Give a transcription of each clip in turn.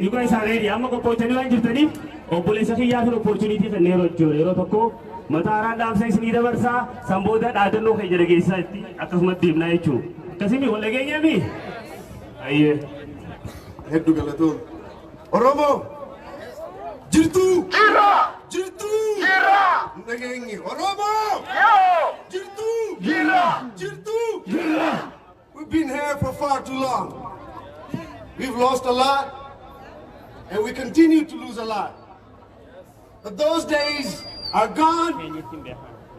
you guys are ready. I'm going to put you in the opportunity for Nero Joro. Matara Dam says Nidaversa, Samboda, I don't know how you get Akasmat Dim Naichu. Casimi, what again me? I head to Galato. Oromo! Jirtu! Gira! Jirtu! Gira! Nagangi! Oromo! Yo! Jirtu! Gira! Jirtu! Gira! We've been here for far too long. We've lost a lot, and we continue to lose a lot. But those days are gone,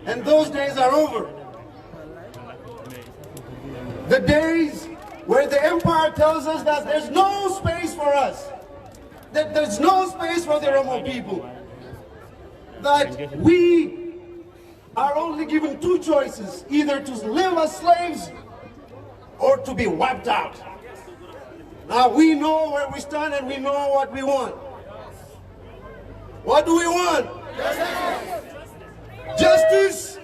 and those days are over. The days where the empire tells us that there's no space for us, that there's no space for the Oromo people, that we are only given two choices, either to live as slaves or to be wiped out. Now we know where we stand and we know what we want. What do we want? Justice. Justice?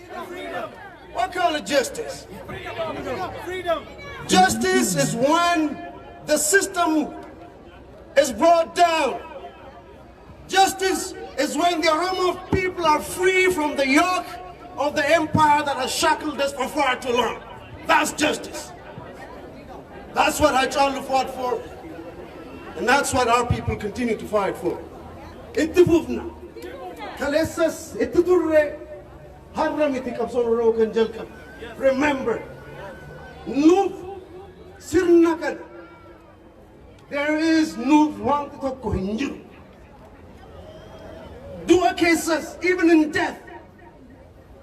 What kind of justice? Freedom! Justice is when the system is brought down. Justice is when the Oromo people are free from the yoke of the empire that has shackled us for far too long. That's justice. That's what Hachalu fought for, and that's what our people continue to fight for. Ittifufna, Kalesas, Itturre, Harramiti Kapsoro Kanjalka. Remember, Nuf Sirnakan. There is Nuf Wantako Hinju. Dua cases, even in death.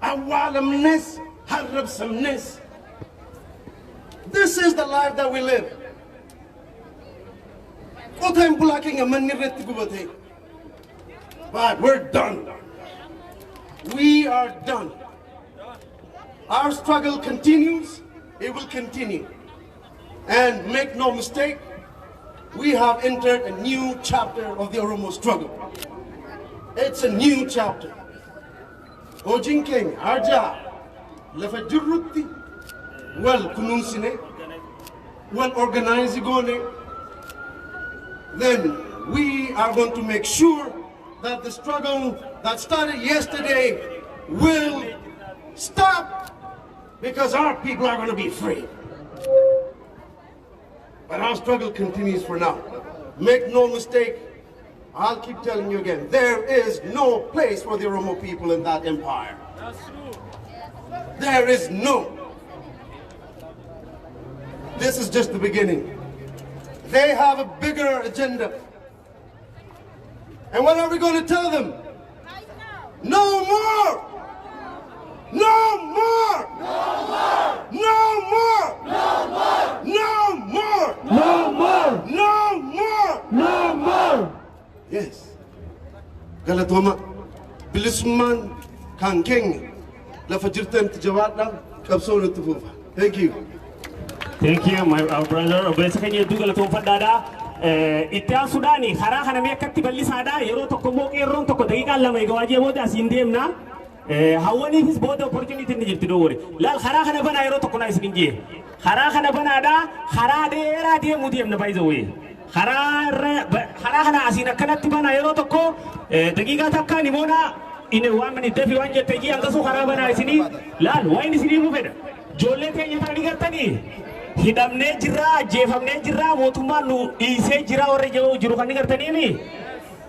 Awalamness, Harrabsamness. This is the life that we live. What I'm blocking a man, but we're done. We are done. Our struggle continues. It will continue. And make no mistake, we have entered a new chapter of the Oromo struggle. It's a new chapter. Ojin King, Arja, Lefajurruti, well kununsine, well organized gone, then we are going to make sure that the struggle that started yesterday will stop, because our people are going to be free. But our struggle continues for now. Make no mistake, I'll keep telling you again, there is no place for the Oromo people in that empire. That's true. There is no. This is just the beginning. They have a bigger agenda. And what are we going to tell them? No more! No more! No more! No more! No more! No more! No more! No more! No more! Yes. Galatoma, Bilisman, Kankeng, Lafajirtan Tijawatna, Kapsona Tufufa. Thank you. Thank you, my brother. Basically, you do Galaton Fadada. Itia Sudani, Harahana Mekati Balisada, Yorotokomo, Eron Toko, the Galama, Goajemodas in Demna. How many his board opportunity to do it? Lal Harahana Banaro Tokonize in G. Harahana Banada, Harade Radia Mudium, by the way. Harahana as in a Kanatibana Erotoko, the Gigataka Nimona in a 1 minute, everyone get Tegi and the Suharabana is in it. Lal, why is he removed? Jolete Yatani. Hidamne jira, Jefamne jira, Motumanu, Ise jira or Jurukani Gartanini.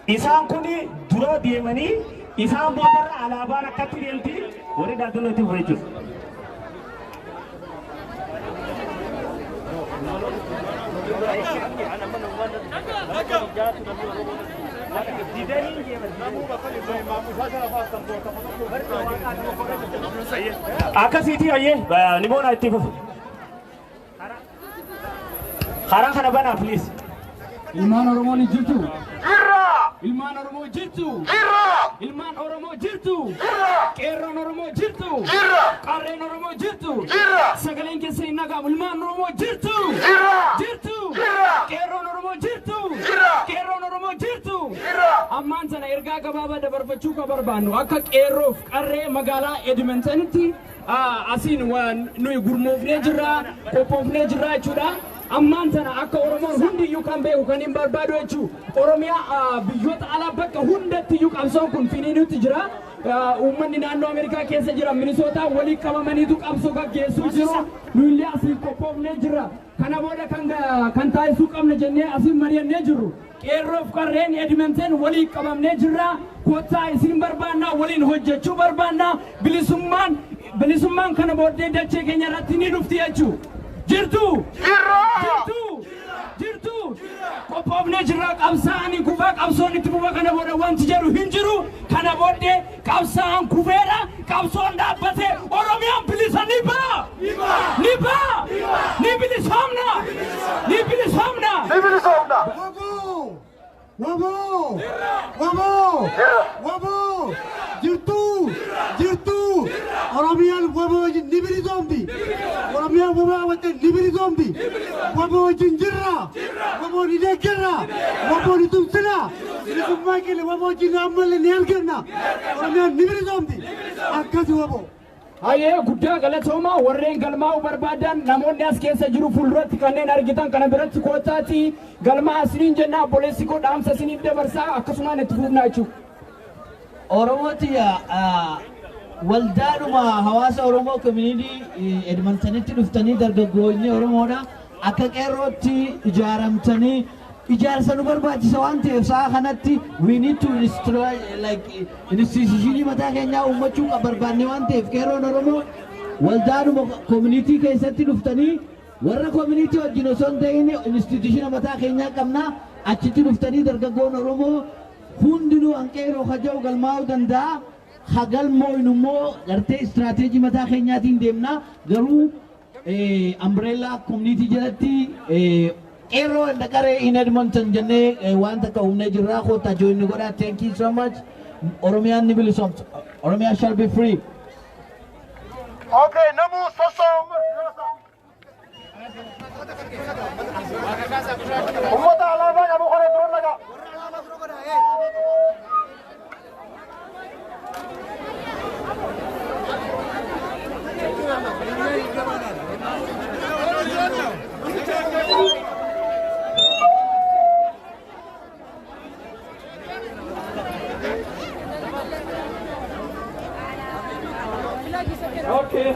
Isam Kuni, Dura Diemani, Isam Bora, Alabara Catrielti, what did I do not to you? Akasiti aye, Nimona Tifu. Harahana, please. Ilman Oromonii jirtu. Irra! Ilman Oromoo jirtu. Irra! Ilman Oromoo jirtu. Irra! Qeerroon Oromoo jirtu. Irra! Qarreen Oromoo jirtu. Irra! Sagaleen keessa hin dhagahamu. Ilmaan Oromoo jirtu. Irra! Jirtu. Irra! Qeerroon Oromoo jirtu. Irra! Qeerroon Oromoo jirtu. Irra! Ammaan sana ergaa gabaabaa dabarfachuu kan barbaannu akka qeerroof qarree magaalaa Edmontonitti asiin waan nuyi gurmoofnee jirra, qophoofnee jirra jechuudha. ammaan sana akka Oromoon hundiyyuu kan beeku kan hin barbaadu jechuu Oromiyaa biyyoota alaa bakka hundattiyyuu qabsoon kun finiinutti jira uummanni naannoo Ameerikaa keessa jira Minisootaa walii qabamaniitu qabsoo gaggeessuu jiru nuyillee asii qophoofnee jira kana booda kan taasisuu qabna jennee asii mari'annee jirru qeerroof qarreen Edmonton walii qabamnee jirra kottaa isin barbaannaa waliin hojjechuu barbaannaa bilisummaan kana booddee dachee keenya irratti ni dhufti jechuu jirtu qophoofnee jirra qabsaa'anii kufaa qabsoon itti fufa kana booda wanti jedhu hin jiru kana booddee qabsaa'an kufeera qabsoon dhaabbate Oromiyaan bilisa ni ba'a ni bilisoomna Wabo jirtu Oromiyaan wabo ni bilisoomti Oromiyaan wabo wate ni bilisoomti wabo jinjirra wabo ni deeggarra wabo ni tumsina bilisummaa keenya wabo jinna ammallee ni arganna Oromiyaan ni bilisoomti akkasi wabo Haye guddaa galatooma warreen galmaa'uu barbaadan namoonni as keessa jiru fuulduratti kanneen argitan kana biratti kootaati galmaa asiniin jenna obboleessi koo dhaamsa isiniif dabarsaa akkasumaan itti fufnaa jechuudha. Oromootiya waldaadhuma hawaasa Oromoo community Edmontonitti dhuftanii dargaggoonni Oromoodha akka qeerrootti ijaaramtanii ijaarsa nu barbaachisa waan ta'eef sa'a kanatti we need to destroy like institutionii mataa keenyaa uummachuu barbaanne waan ta'eef qeerroon Oromoo waldaadhuma community keessatti dhuftanii warra community wajjin osoo hin ta'in institutiona mataa keenyaa qabna achitti dhuftanii dargaggoon Oromoo hundinuu hanqeeroo haja'u galmaa'uu danda'a hagalmoo inummoo gartee istiraatiijii mataa keenyaatiin deemna garuu umbrella community jalatti Ero and the Gare in Edmonton, Jane, one the Kaumnejira, Hota, join Goda, thank you so much. Oromia Nibilisum, Oromia shall be free. Okay, Namu Sosam. Umota Alava, Abuhara Dronaga. Okay,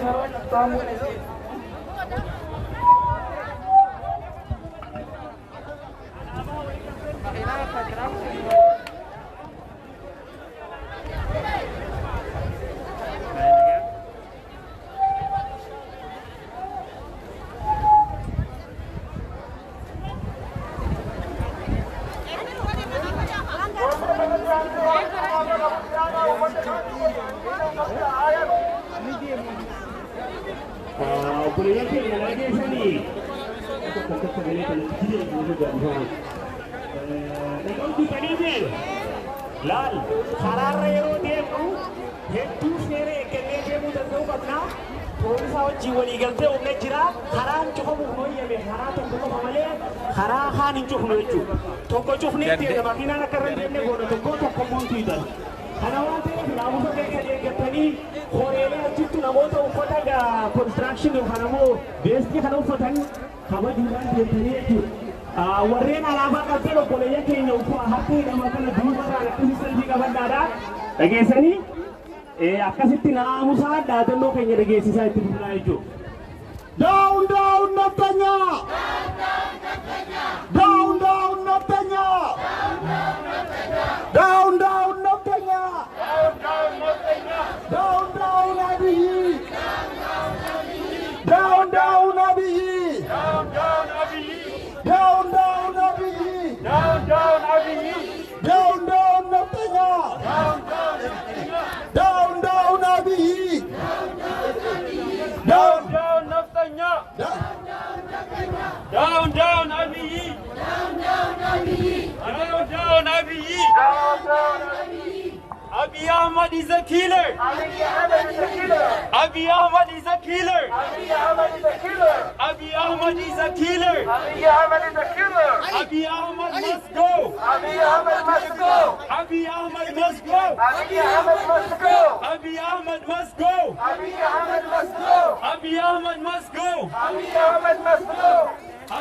Lal, Harare Demu, Hetu Sere, Kenemu, the Nobana, Polisa, Jiwanigalte, Omejira, Haran Chomoya, Harata, Harahan in Chokunetu, Toko Chokne, the Marina Karane, to go to common Twitter. Hanawate, Namuka, Horela, Chitunamoto, Fotaga, construction of Hanamo, Besti Hanofotan, Hamadu, warreen alaabaa qabsee obboleeyya keenya uffoo harka hidhamaa kana duubarraa akkasitti qabannaadha dhageessanii akkasitti naamusaa dhaadannoo keenya dhageessisaa itti fufnaa jechuudha. Down, down, Natanya! Down, down, Natanya! Down, down, Natanya! Down, down, Abiy! Down, down, Abiy! Down, down, Abiy! Down, down, Abiy! Down, down, Abiy! Down, down, Natanya! Down, down, Abiy! Down, Down, down, Naftanya! Down, down, Abiy! Down, down, Abiy! Abiy Ahmed is a killer! Abiy Ahmed is a killer! Abiy Ahmed is a killer! Abiy Ahmed is a killer! Abiy Ahmed is a killer! Abiy Ahmed is a killer! Abiy Ahmed must go! Abiy Ahmed must go! Abiy Ahmed must go! Abiy Ahmed must go! Abiy Ahmed must go! Abiy Ahmed must go! Abiy Ahmed must go! Abiy Ahmed must go!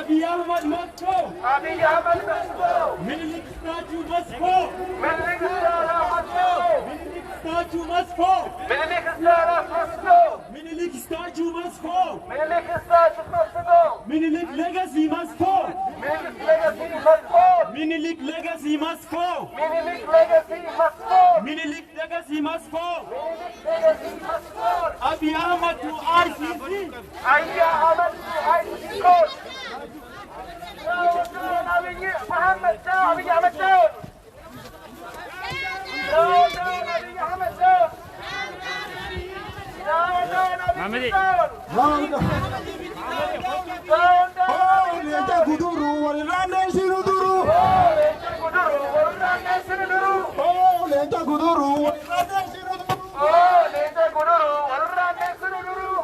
Abiy Ahmed must go. Abiy Ahmed must go. Minilik statue must go. Minilik statue must go. Minilik statue must go. Minilik statue must go. Minilik statue must go. Minilik statue must go. Minilik legacy must go. Minilik legacy must go. Minilik legacy must go. Minilik legacy must go. Minilik legacy must go. Minilik legacy must go. Abiy Ahmed to ICC. Abiy Ahmed to ICC court. Down Abiy Ahmed down. Abiy Ahmed down. Down Abiy Ahmed down. Down Abiy down. Down Leta Guduru, Walrande Sinuduru. Leta Guduru, Walrande Sinuduru. Leta Guduru, Walrande Sinuduru. Leta Guduru, Walrande Sinuduru.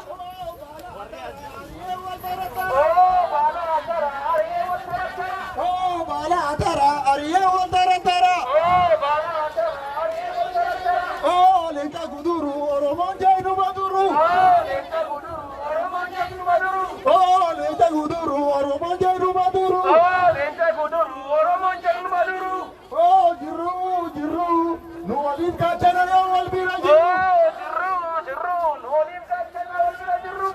Bala Atara, Ariya Wantara Tara. Leta Guduru, Oromonii Nubaduru. Leta Guduru, Oromonii Nubaduru. Leta Guduru, Oromonii Nubaduru. Leta Guduru, Oromonii Nubaduru. Jiru, Nuwalin Kachana Walbira Jiru. Jiru, Nuwalin Kachana Walbira Jiru.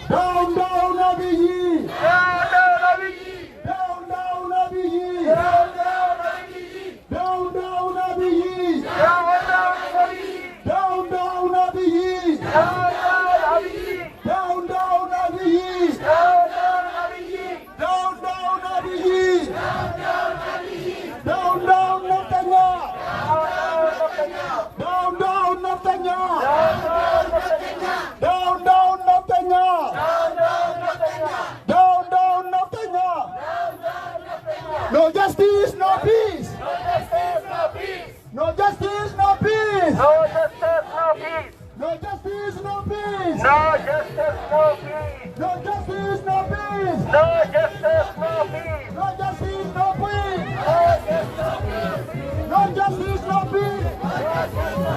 Down, Abiy. Down, Abiy. Down, Abiy. Down, Abiy. Down, Abiy. Down, Abiy. Down, Abiy. Down, Abiy. Down, Abiy. Down, Abiy. Down, Abiy. Down, Naftanya. Down, Naftanya. Down, Naftanya. Down, Naftanya. No justice, no peace. No justice, no peace. No justice, no peace. No justice, no peace. No justice, no peace. No justice, no peace. No justice, no peace. No justice, no peace. No justice, no peace. No justice, no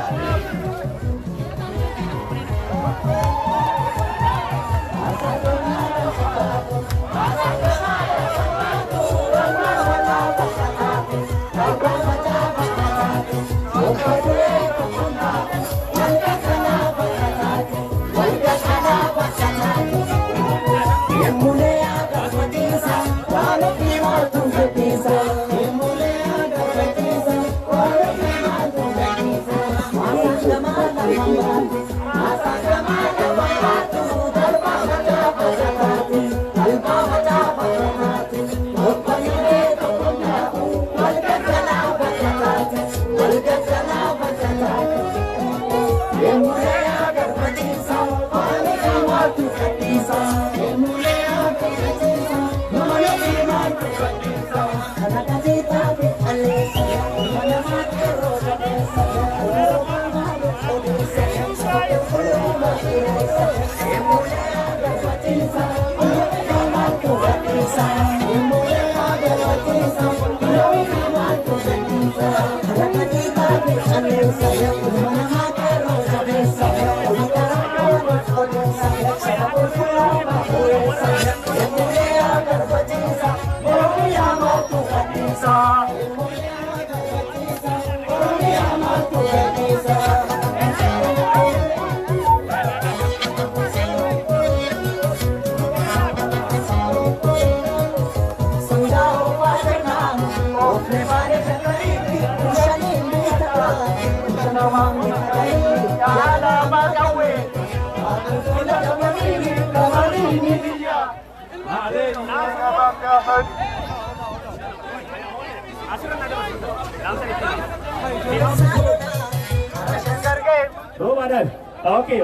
Okay,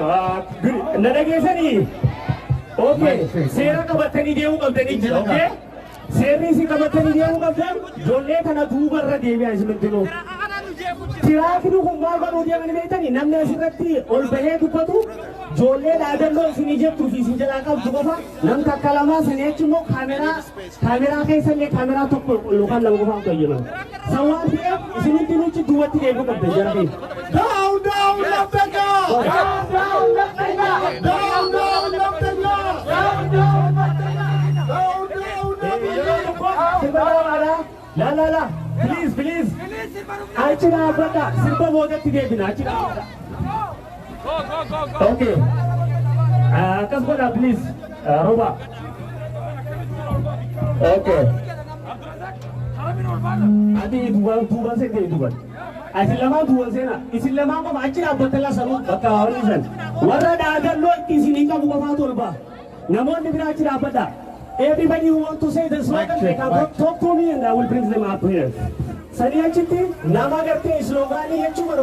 nadageessanii. Okay, seera qabatanii deemuu qabdanii. Okay, seerri isin qabatanii deemuu qabdan ijoollee kana duubarra deebi'aa isin hundinuu. Tiraafii kun maal godhuu deemanii beektanii namni asirratti ol bahee dubbatu ijoollee dhaadannoo isinii jettuu fi isin jalaa qabdu qofa namni takka lamaa sanii achi immoo kaameraa keessallee kaameraa tokko yookaan lama qofaan fayyadamu. San waan ta'eef isin hundinuuchi duubatti deebi'uu qabdan jara keenya. Down, Naftanya! Down, Naftanya! Down, Naftanya! Down, Naftanya! lala. Please, please. Achi dhaabbadha. Sirba boodatti deebina. Achi dhaabbadha. Okay. Akkas godha, please. Roba. Okay. Ati duuban seetee duuban. Isin lamaan duuban seena. Isin lamaan qofa achi dhaabbattee lasanuu bakka hawwisan. Warra dhaagalloo itti isinii qabu qofaa tolba. Namoonni biraa achi dhaabbadha. Everybody who want to say the slogan, they can talk to me and I will bring them up here. Sani achitti nama gartee slogan jechuu barbaada.